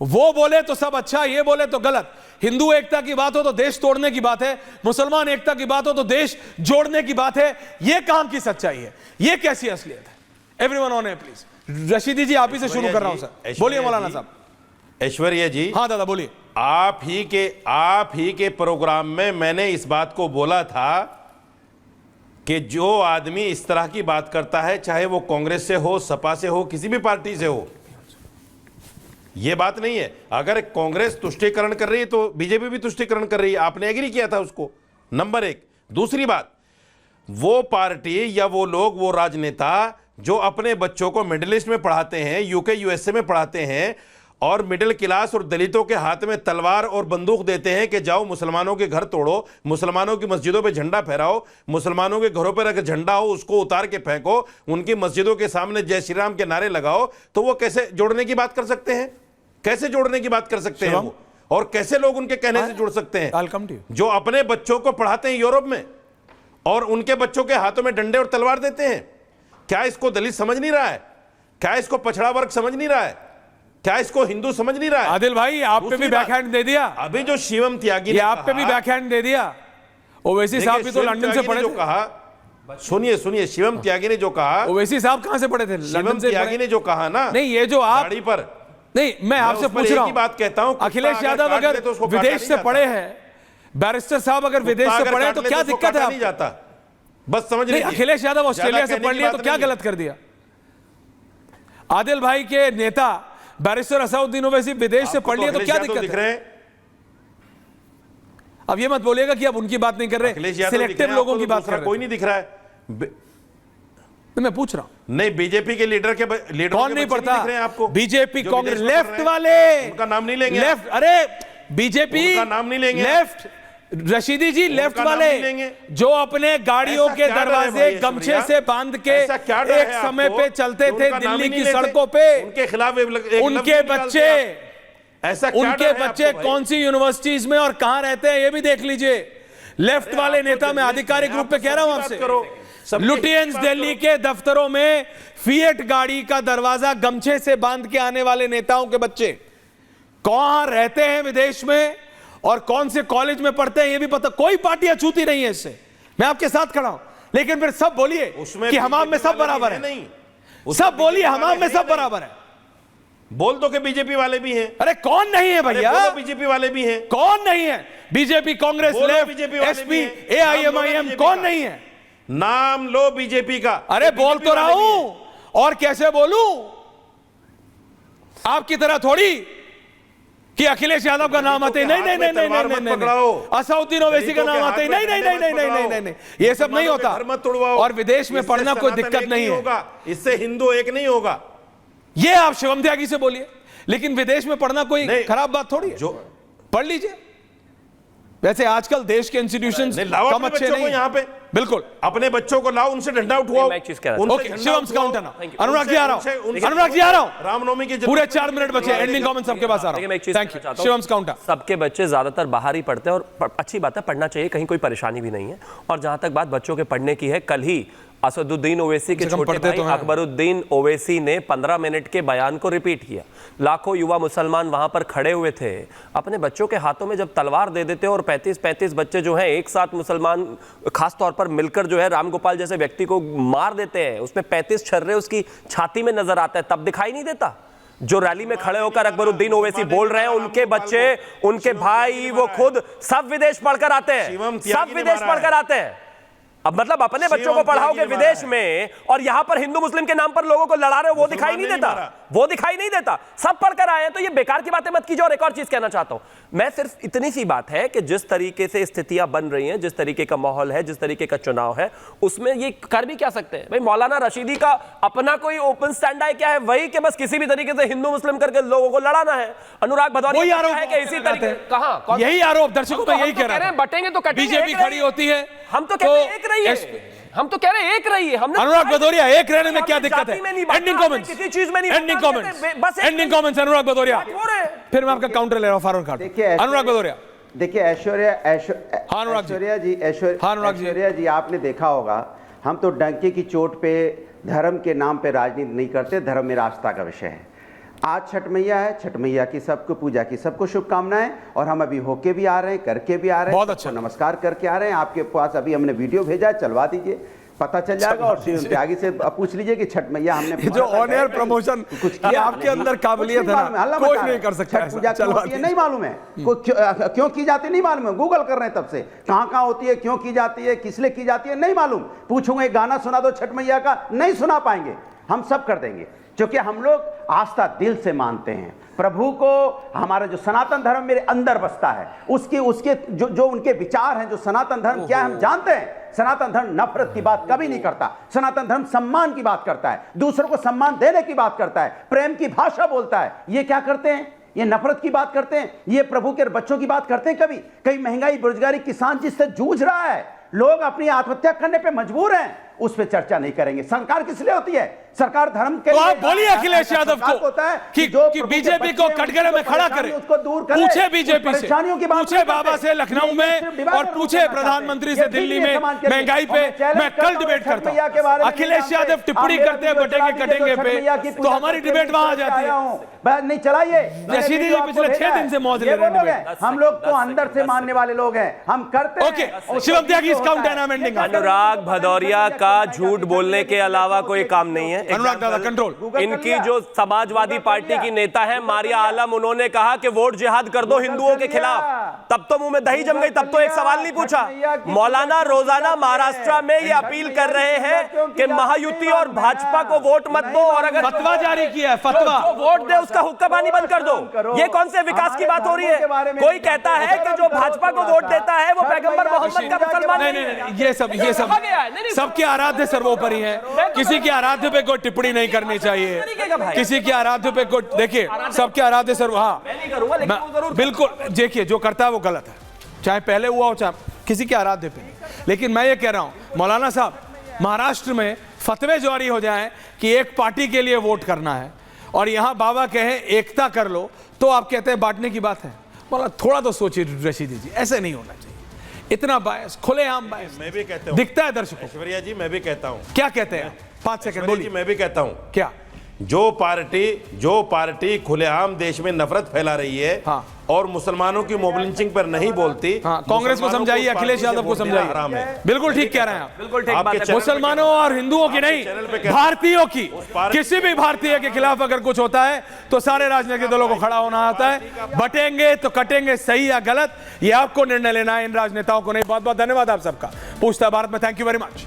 वो बोले तो सब अच्छा, ये बोले तो गलत। हिंदू एकता की बात हो तो देश तोड़ने की बात है, मुसलमान एकता की बात हो तो देश जोड़ने की बात है। ये काम की सच्चाई है, ये कैसी असलियत है? Everyone on air please. Rashidi ji आप ही से शुरू कर रहा हूं सर, बोलिए मौलाना साहब। ऐश्वर्या जी, हाँ दादा बोलिए। आप ही के प्रोग्राम में मैंने इस बात को बोला था कि जो आदमी इस तरह की बात करता है, चाहे वो कांग्रेस से हो, सपा से हो, किसी भी पार्टी से हो, ये बात नहीं है। अगर कांग्रेस तुष्टीकरण कर रही है तो बीजेपी भी तुष्टीकरण कर रही है, आपने एग्री किया था उसको, नंबर एक। दूसरी बात, वो पार्टी या वो लोग, वो राजनेता जो अपने बच्चों को मिडिल ईस्ट में पढ़ाते हैं, यूके यूएसए में पढ़ाते हैं, और मिडिल क्लास और दलितों के हाथ में तलवार और बंदूक देते हैं कि जाओ मुसलमानों के घर तोड़ो, मुसलमानों की मस्जिदों पे झंडा फहराओ, मुसलमानों के घरों पर अगर झंडा हो उसको उतार के फेंको, उनकी मस्जिदों के सामने जय श्री राम के नारे लगाओ, तो वो कैसे जोड़ने की बात कर सकते हैं? कैसे जोड़ने की बात कर सकते हैं वो? और कैसे लोग उनके कहने से जुड़ सकते हैं? जो अपने बच्चों को पढ़ाते हैं यूरोप में और उनके बच्चों के हाथों में डंडे और तलवार देते हैं, क्या इसको दलित समझ नहीं रहा है? क्या इसको पछड़ा वर्ग समझ नहीं रहा है? क्या इसको हिंदू समझ नहीं रहा है? आदिल भाई आप पे भी बैकहैंड दे दिया। अभी जो शिवम त्यागी ने आप पे भी बैकहैंड दे दिया। ओवैसी साहब भी तो लंदन से पढ़े जो कहा, सुनिए, शिवम त्यागी ने जो कहा, ओवैसी साहब कहां से पढ़े थे? शिवम त्यागी ने जो कहा ना, नहीं ये जो आप गाड़ी पर, नहीं मैं आपसे पूछ रहा हूं, बात कहता हूं, अखिलेश यादव अगर विदेश से पढ़े हैं, बैरिस्टर साहब अगर विदेश से पढ़े तो क्या दिक्कत है? नहीं जाता, बस समझ लीजिए। अखिलेश यादव ऑस्ट्रेलिया से पढ़ लिया तो क्या गलत कर दिया? आदिल भाई के नेता बैरिस्टर असाउद्दीन ओवैसी विदेश से पढ़ लिया तो क्या दिक्कत है? अब ये मत बोलिएगा कि आप उनकी बात नहीं कर रहे, सिलेक्टिव लोगों की बात कर रहे हैं। कोई नहीं दिख रहा है, मैं पूछ रहा हूं। नहीं, बीजेपी के लीडर कौन नहीं पढ़ता? दिख रहे हैं आपको? बीजेपी कांग्रेस लेफ्ट वाले, उनका नाम नहीं लेंगे? लेफ्ट, अरे बीजेपी का नाम नहीं लेंगे? लेफ्ट, रशीदी जी लेफ्ट वाले जो अपने गाड़ियों के दरवाजे गमछे से बांध के एक समय पे चलते थे दिल्ली की सड़कों पे, उनके खिलाफ उनके बच्चे कौन सी यूनिवर्सिटीज में और कहां रहते हैं ये भी देख लीजिए। लेफ्ट वाले नेता, मैं आधिकारिक रूप पे कह रहा हूं आपसे, लुटियंस दिल्ली के दफ्तरों में फिएट गाड़ी का दरवाजा गमछे से बांध के आने वाले नेताओं के बच्चे कहां रहते हैं विदेश में और कौन से कॉलेज में पढ़ते हैं ये भी पता। कोई पार्टी अछूती नहीं है इससे, मैं आपके साथ खड़ा हूं। लेकिन फिर सब बोलिए कि हमाम में सब बराबर है, सब बोलिए हमाम में सब बराबर है। बोल दो कि बीजेपी वाले भी हैं। अरे कौन नहीं है भैया? बीजेपी वाले भी हैं। कौन नहीं है? BJP, Congress, left, SP, AIMIM, कौन नहीं है? नाम लो बीजेपी का। अरे बोल तो रहा हूं, और कैसे बोलूं? आपकी तरह थोड़ी कि अखिलेश यादव का नाम आते नहीं, असाउद्दीन ओवैसी का नाम आते नहीं, ये सब नहीं होता। और विदेश में पढ़ना कोई दिक्कत नहीं है, इससे हिंदू एक नहीं होगा। ये आप शिवम त्यागी से बोलिए, लेकिन विदेश में पढ़ना कोई खराब बात थोड़ी है। जो पढ़ लीजिए। वैसे आजकल देश के इंस्टीट्यूशंस कम अच्छे नहीं यहाँ पे। बिल्कुल, अपने बच्चों को लाओ, उनसे डंडा उठवाओ। शिवम काउंटर ना, अनुराग जी आ रहा हूं, अनुराग जी आ रहा हूं। रामनवमी के पूरे 4 मिनट बचे, एंडिंग कमेंट सबके पास आ रहा हूं। Thank you. शिवम काउंटर। सबके बच्चे ज्यादातर बाहर ही पढ़ते हैं और अच्छी बात है, पढ़ना चाहिए, कहीं कोई परेशानी भी नहीं है। और जहां तक बात बच्चों के पढ़ने की है, कल ही असदुद्दीन ओवैसी के छोटे भाई अकबरुद्दीन ओवैसी ने 15 मिनट के बयान को रिपीट किया। लाखों युवा मुसलमान वहां पर खड़े हुए थे, अपने बच्चों के हाथों में जब तलवार दे देते और 35 बच्चे जो हैं एक साथ मुसलमान खास तौर पर मिलकर जो है रामगोपाल जैसे व्यक्ति को मार देते हैं, उसमें 35 छर्रे उसकी छाती में नजर आता है, तब दिखाई नहीं देता? जो रैली में खड़े होकर अकबरुद्दीन ओवैसी बोल रहे हैं, उनके बच्चे, उनके भाई, वो खुद सब विदेश पढ़कर आते हैं, सब विदेश पढ़कर आते हैं। अब मतलब अपने बच्चों को पढ़ाओगे विदेश में और यहां पर हिंदू मुस्लिम के नाम पर लोगों को लड़ा रहे हो, वो दिखाई नहीं देता, वो दिखाई नहीं देता। सब पढ़कर आए हैं, तो ये बेकार की बातें मत कीजिए। और एक और चीज कहना चाहता हूं मैं, सिर्फ इतनी सी बात है कि जिस तरीके से स्थितियां बन रही हैं, जिस तरीके का माहौल है, जिस तरीके का चुनाव है, उसमें ये कर भी क्या सकते हैं भाई? मौलाना रशीदी का अपना कोई ओपन स्टैंड है क्या है? वही कि बस किसी भी तरीके से हिंदू मुस्लिम करके लोगों को लड़ाना है। अनुराग भदौरिया है कि इसी तरीके, कहां यही आरोप दर्शकों में यही कह रहे हैं, बटेंगे तो बीजेपी खड़ी होती है, हम तो कहते हैं एक रही है, हम तो कह रहे हैं एक रही है। हमने अनुराग भदौरिया एक रहने में क्या दिक्कत है? एंडिंग कमेंट्स, किसी चीज में नहीं, एंडिंग कमेंट्स, बस एंडिंग कमेंट्स। अनुराग भदौरिया, फिर मैं आपका काउंटर ले रहा हूं फारूक खान। देखिए अनुराग भदौरिया, देखिए ऐश्वर्या जी, आपने देखा होगा, हम तो डंके की चोट पे धर्म के नाम पे राजनीति नहीं करते, धर्म मेरा आस्था का विषय है। आज छठ मैया है, छठ मैया की सबको पूजा की सबको शुभकामनाएं। और हम अभी होके भी आ रहे हैं, करके भी आ रहे हैं, बहुत अच्छा। सबको नमस्कार करके आ रहे हैं। आपके पास अभी हमने वीडियो भेजा है, चलवा दीजिए, पता चल जाएगा। और श्री त्यागी से पूछ लीजिए कि छठ मैया हमने जो ऑन एयर प्रमोशन कुछ ये आपके अंदर काबिलियत है ना, कोई नहीं कर सकता छठ पूजा ऐसा। क्यों होती है नहीं मालूम है, क्यों की जाती है नहीं मालूम है, गूगल कर रहे हैं तब से, कहाँ होती है, क्यों की जाती है, किस लिए की जाती है नहीं मालूम। पूछूंगा गाना सुना दो छठ मैया का, नहीं सुना पाएंगे, हम सब कर देंगे, क्योंकि हम लोग आस्था दिल से मानते हैं प्रभु को। हमारा जो सनातन धर्म मेरे अंदर बसता है, उसके जो उनके विचार हैं, जो सनातन धर्म क्या है हम जानते हैं। सनातन धर्म नफरत की बात कभी नहीं करता, सनातन धर्म सम्मान की बात करता है, दूसरों को सम्मान देने की बात करता है, प्रेम की भाषा बोलता है। ये क्या करते हैं, ये नफरत की बात करते हैं, ये प्रभु के बच्चों की बात करते हैं। कभी महंगाई, बेरोजगारी, किसान जिससे जूझ रहा है, लोग अपनी आत्महत्या करने पे मजबूर हैं, उस पे चर्चा नहीं करेंगे। सरकार किस लिए होती है? सरकार धर्म के तो लिए। आप बोलिए अखिलेश यादव को होता है कि बीजेपी को कटघरे में खड़ा करे, उसको दूर करे, पूछे बीजेपी से, परेशानियों की बात पूछे बाबा से लखनऊ में, और पूछे प्रधानमंत्री से दिल्ली में महंगाई पे। मैं कल डिबेट करता हूं, अखिलेश यादव टिप्पणी करते हैं बटेंगे कटेंगे पे, तो हमारी डिबेट वहां आ जाती है। नहीं चलाइए, रशीदी जी पिछले 6 दिन से मौज ले रहे हैं। हम लोग तो अंदर से मानने वाले लोग हैं, हम करते हैं। ओके, शिवम त्यागी इस काउंट एंड एंडिंग। अनुराग भदौरिया का झूठ बोलने के अलावा कोई काम नहीं है। अनुराग दादा कंट्रोल। इनकी जो समाजवादी पार्टी की नेता है मारिया आलम, उन्होंने कहा कि वोट जिहाद कर दो हिंदुओं के खिलाफ, तब तो मुंह में दही जम गई, तब तो एक सवाल नहीं पूछा। मौलाना रोजाना महाराष्ट्र में ये अपील कर रहे हैं कि महायुति और भाजपा को वोट मत दो, और अगर फतवा जारी किया है, फतवा जो वोट दे उसका हुक्का पानी बंद कर दो। ये कौन से विकास की बात हो रही है? कोई कहता है कि जो भाजपा को वोट देता है वो पैगंबर मोहम्मद का मुसलमान नहीं है। ये सब सबके आराध्य सर्वोपरि हैं, किसी के आराध्य पे कोई टिप्पणी नहीं करनी चाहिए, किसी के आराध्य पे कोई, देखिए सबके आराध्य सर्व, हाँ बिल्कुल, देखिए जो करता है वो गलत है, चाहे पहले हुआ हो चाहे किसी के आराध्य पे। लेकिन मैं ये कह रहा हूं मौलाना साहब, महाराष्ट्र में फतवे जारी हो जाएं कि एक पार्टी के लिए वोट करना है, और यहां बाबा कहें एकता कर लो, तो आप कहते हैं बांटने की बात है। बोला थोड़ा तो सोचिए रशीदी जी, ऐसे नहीं होना चाहिए, इतना बायस, खुलेआम बायस। मैं भी कहता हूं, दिखता है दर्शकों। ऐश्वर्या जी मैं भी कहता हूं। क्या कहते हैं? 5 सेकंड बोलिए। मैं भी कहता हूं, क्या जो पार्टी खुलेआम देश में नफरत फैला रही है, हाँ, और मुसलमानों की मोब लिंचिंग पर नहीं बोलती, हाँ, कांग्रेस को समझाइए, अखिलेश यादव को समझाइए। बिल्कुल ठीक कह रहे हैं आप, बिल्कुल ठीक बात है। मुसलमानों और हिंदुओं की नहीं, भारतीयों की, किसी भी भारतीय के खिलाफ अगर कुछ होता है तो सारे राजनीतिक दलों को खड़ा होना आता है। बटेंगे तो कटेंगे, सही या गलत ये आपको निर्णय लेना है, इन राजनेताओं को नहीं। बहुत बहुत धन्यवाद आप सबका। पूछता भारत में, थैंक यू वेरी मच।